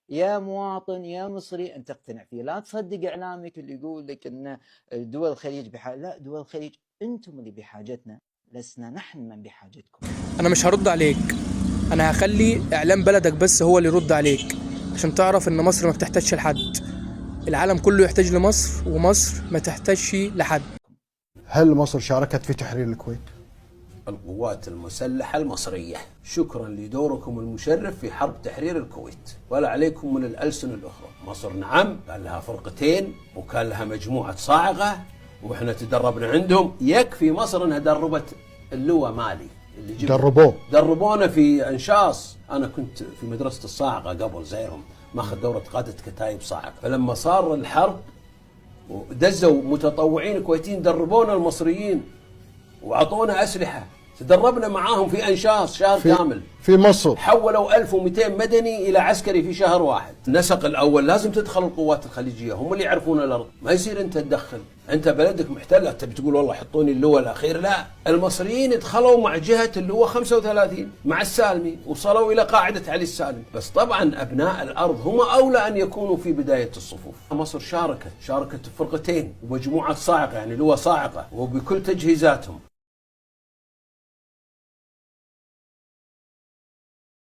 يا مواطن يا مصري أن تقتنع فيه، لا تصدق إعلامك اللي يقول لك أن دول الخليج بحاجة. لا، دول الخليج أنتم اللي بحاجتنا، لسنا نحن من بحاجتكم. انا مش هرد عليك، انا هخلي اعلام بلدك بس هو اللي يرد عليك، عشان تعرف ان مصر ما بتحتاجش لحد. العالم كله يحتاج لمصر، ومصر ما تحتاجش لحد. هل مصر شاركت في تحرير الكويت؟ القوات المسلحة المصرية شكرا لدوركم المشرف في حرب تحرير الكويت، ولا عليكم من الألسن الأخرى. مصر نعم كان لها فرقتين وكان لها مجموعة صاعقة وإحنا تدربنا عندهم. يكفي مصر أنها دربت اللواء مالي اللي دربونا في أنشاص. أنا كنت في مدرسة الصاعقة قبل زيهم، ماخذ دورة قادة كتايب صاعقة. فلما صار الحرب ودزوا متطوعين كويتيين دربونا المصريين وعطونا أسلحة، تدربنا معاهم في أنشاص شهر كامل في مصر. حولوا 1200 مدني إلى عسكري في شهر واحد. النسق الأول لازم تدخل القوات الخليجية، هم اللي يعرفون الأرض، ما يصير أنت تدخل. أنت بلدك محتلة تبي تقول والله حطوني اللواء الأخير، لا. المصريين دخلوا مع جهة اللواء 35 مع السالمي وصلوا إلى قاعدة علي السالمي. بس طبعا أبناء الأرض هم أولى أن يكونوا في بداية الصفوف. مصر شاركت فرقتين ومجموعة صاعقة، يعني لواء صاعقة وبكل تجهيزاتهم.